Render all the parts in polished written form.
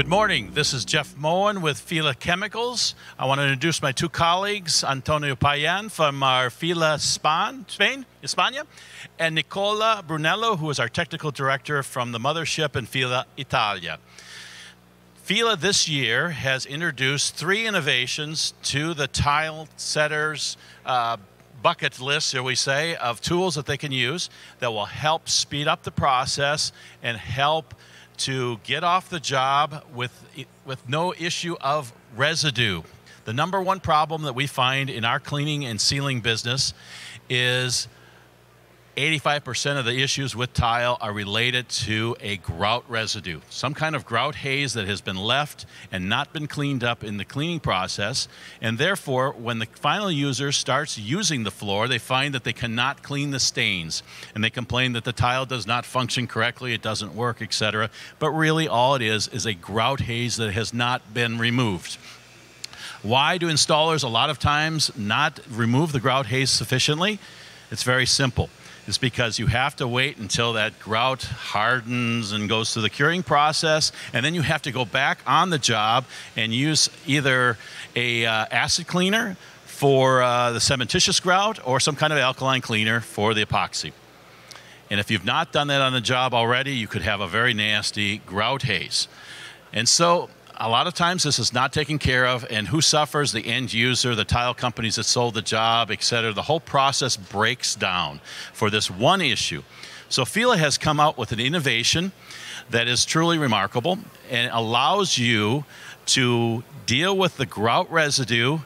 Good morning. This is Jeff Moen with FILA Chemicals. I want to introduce my two colleagues, Antonio Payan from our FILA Spain, España, and Nicola Brunello, who is our technical director from the mothership in FILA Italia. FILA this year has introduced 3 innovations to the tile setters bucket list, shall we say, of tools that they can use that will help speed up the process and help to get off the job with no issue of residue. The number one problem that we find in our cleaning and sealing business is 85% of the issues with tile are related to a grout residue, some kind of grout haze that has been left and not been cleaned up in the cleaning process. And therefore, when the final user starts using the floor, they find that they cannot clean the stains. And they complain that the tile does not function correctly, it doesn't work, etc. But really all it is a grout haze that has not been removed. Why do installers a lot of times not remove the grout haze sufficiently? It's very simple. It's because you have to wait until that grout hardens and goes through the curing process, and then you have to go back on the job and use either a acid cleaner for the cementitious grout or some kind of alkaline cleaner for the epoxy. And if you've not done that on the job already, you could have a very nasty grout haze. And so a lot of times this is not taken care of, and who suffers? The end user, the tile companies that sold the job, etc. The whole process breaks down for this one issue. So FILA has come out with an innovation that is truly remarkable and allows you to deal with the grout residue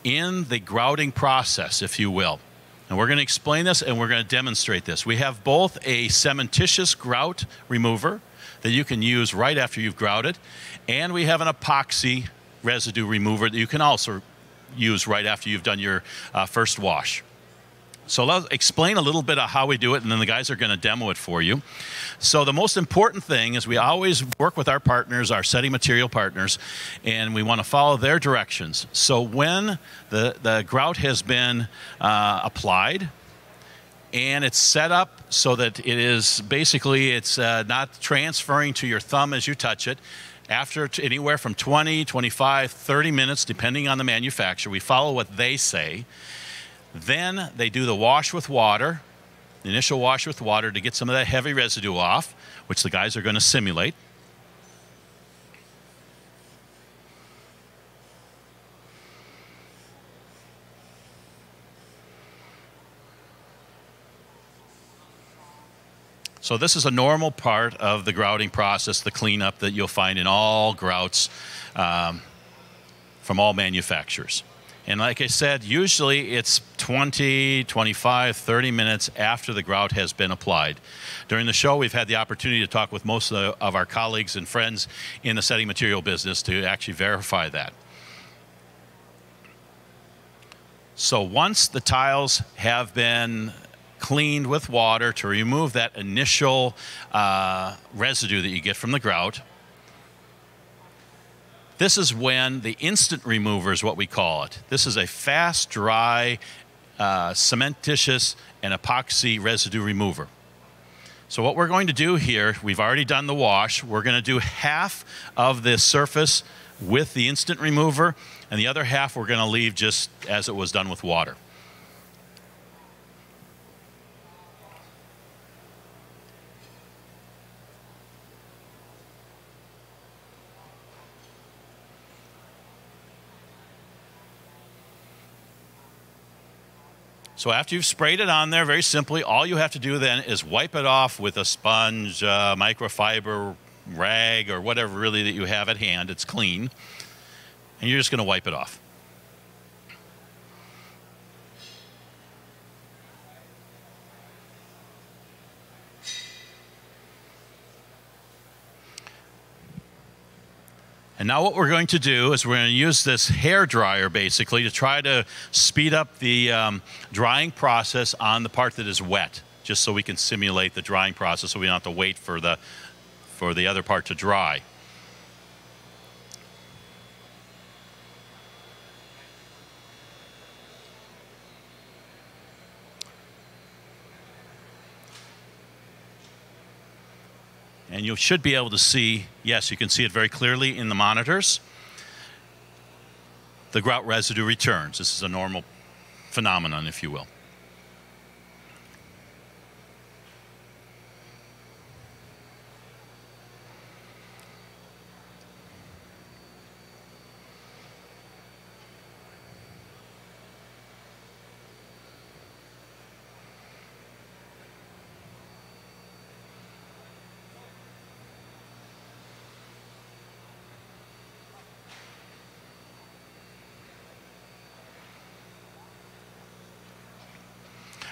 in the grouting process, if you will. And we're going to explain this and we're going to demonstrate this. We have both a cementitious grout remover that you can use right after you've grouted, and we have an epoxy residue remover that you can also use right after you've done your first wash. So let's explain a little bit of how we do it, and then the guys are going to demo it for you. So the most important thing is we always work with our partners, our setting material partners, and we want to follow their directions. So when the grout has been applied, and it's set up so that it is basically, it's not transferring to your thumb as you touch it. After anywhere from 20, 25, 30 minutes, depending on the manufacturer, we follow what they say. Then they do the wash with water, the initial wash with water to get some of that heavy residue off, which the guys are going to simulate. So this is a normal part of the grouting process, the cleanup that you'll find in all grouts from all manufacturers. And like I said, usually it's 20, 25, 30 minutes after the grout has been applied. During the show, we've had the opportunity to talk with most of our colleagues and friends in the setting material business to actually verify that. So once the tiles have been cleaned with water to remove that initial residue that you get from the grout, this is when the instant remover is what we call it. This is a fast, dry, cementitious and epoxy residue remover. So what we're going to do here, we've already done the wash. We're going to do half of the surface with the instant remover, and the other half we're going to leave just as it was done with water. So after you've sprayed it on there, very simply, all you have to do then is wipe it off with a sponge, microfiber rag, or whatever really that you have at hand. It's clean. And you're just going to wipe it off. And now what we're going to do is we're going to use this hair dryer basically to try to speed up the drying process on the part that is wet, just so we can simulate the drying process so we don't have to wait for the other part to dry. And you should be able to see, yes, you can see it very clearly in the monitors. The grout residue returns. This is a normal phenomenon, if you will.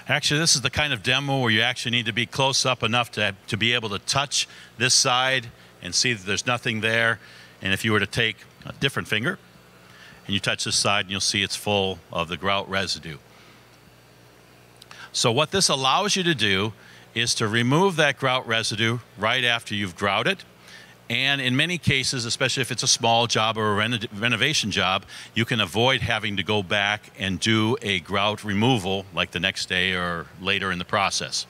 Actually, this is the kind of demo where you actually need to be close up enough to be able to touch this side and see that there's nothing there. And if you were to take a different finger and you touch this side, you'll see it's full of the grout residue. So what this allows you to do is to remove that grout residue right after you've grouted. And in many cases, especially if it's a small job or a renovation job, you can avoid having to go back and do a grout removal like the next day or later in the process.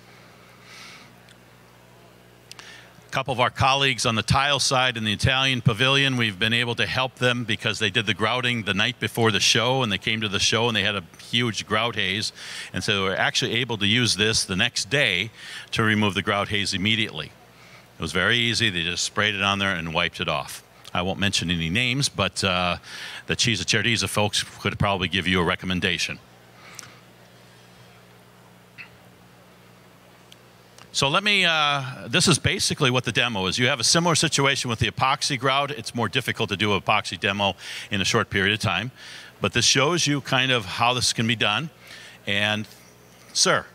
A couple of our colleagues on the tile side in the Italian pavilion, we've been able to help them because they did the grouting the night before the show, and they came to the show and they had a huge grout haze. And so they were actually able to use this the next day to remove the grout haze immediately. It was very easy. They just sprayed it on there and wiped it off. I won't mention any names, but the Cheese Certeza folks could probably give you a recommendation. So let me, this is basically what the demo is. You have a similar situation with the epoxy grout. It's more difficult to do an epoxy demo in a short period of time. But this shows you kind of how this can be done. And, sir?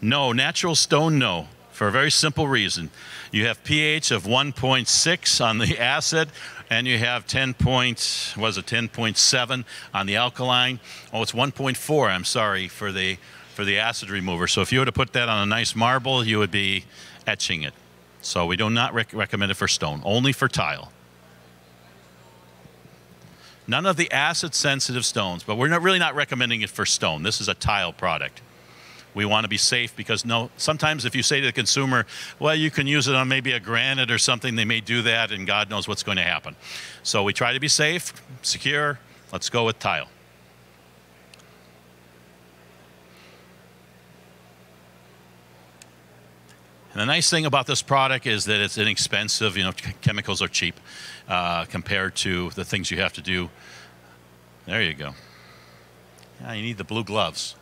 No, natural stone, no. For a very simple reason. You have pH of 1.6 on the acid, and you have 10.7 on the alkaline. Oh, it's 1.4, I'm sorry, for the acid remover. So if you were to put that on a nice marble, you would be etching it. So we do not recommend it for stone, only for tile. None of the acid-sensitive stones, but we're really not recommending it for stone. This is a tile product. We want to be safe because sometimes if you say to the consumer, well, you can use it on maybe a granite or something, they may do that and God knows what's going to happen. So we try to be safe, secure. Let's go with tile. And the nice thing about this product is that it's inexpensive. You know, chemicals are cheap compared to the things you have to do. There you go. Yeah, you need the blue gloves.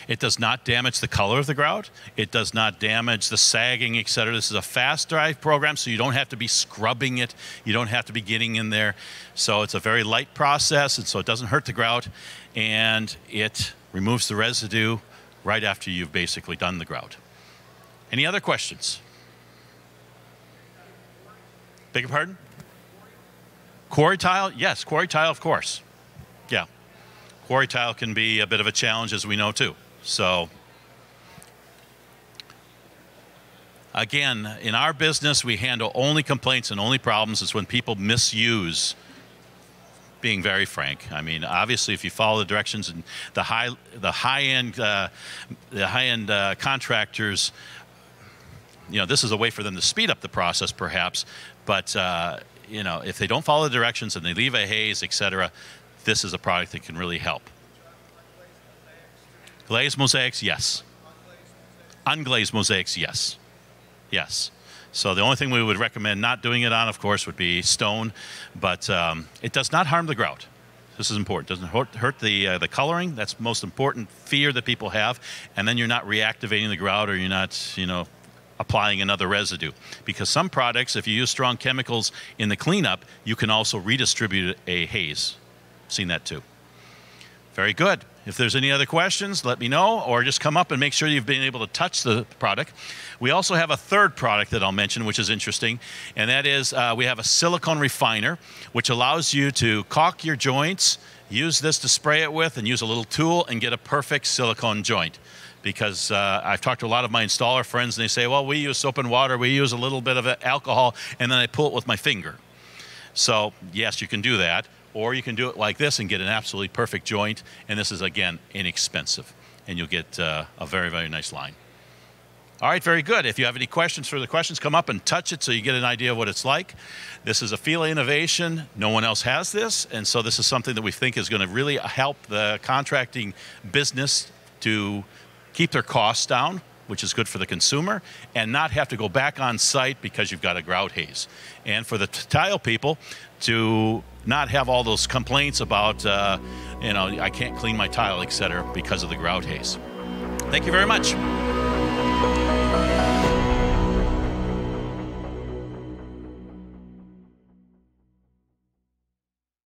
It does not damage the color of the grout. It does not damage the sagging, etc. This is a fast dry program, so you don't have to be scrubbing it. You don't have to be getting in there. So it's a very light process, and so it doesn't hurt the grout, and it removes the residue right after you've basically done the grout. Any other questions? Beg your pardon? Quarry tile? Yes, quarry tile, of course. Yeah. Quarry tile can be a bit of a challenge, as we know, too. So, again, in our business, we handle only complaints and only problems. It's when people misuse, being very frank. I mean, obviously, if you follow the directions and the high-end contractors, you know, this is a way for them to speed up the process, perhaps. But you know, if they don't follow the directions and they leave a haze, etc., this is a product that can really help. Glazed mosaics, yes. Unglazed mosaics, yes. Yes. So the only thing we would recommend not doing it on, of course, would be stone, but it does not harm the grout. This is important. It doesn't hurt the coloring. That's the most important fear that people have. And then you're not reactivating the grout, or you're not, you know, applying another residue. Because some products, if you use strong chemicals in the cleanup, you can also redistribute a haze. Seen that too. Very good. If there's any other questions, let me know, or just come up and make sure you've been able to touch the product. We also have a third product that I'll mention, which is interesting, and that is we have a silicone refiner, which allows you to caulk your joints, use this to spray it with, and use a little tool and get a perfect silicone joint. Because I've talked to a lot of my installer friends, and they say, well, we use soap and water, we use a little bit of alcohol, and then I pull it with my finger. So, yes, you can do that. Or you can do it like this and get an absolutely perfect joint. And this is, again, inexpensive. And you'll get a very, very nice line. All right, very good. If you have any questions, further questions, come up and touch it so you get an idea of what it's like. This is a FILA innovation. No one else has this, and so this is something that we think is going to really help the contracting business to keep their costs down, which is good for the consumer, and not have to go back on site because you've got a grout haze. And for the tile people to not have all those complaints about, I can't clean my tile, et cetera, because of the grout haze. Thank you very much.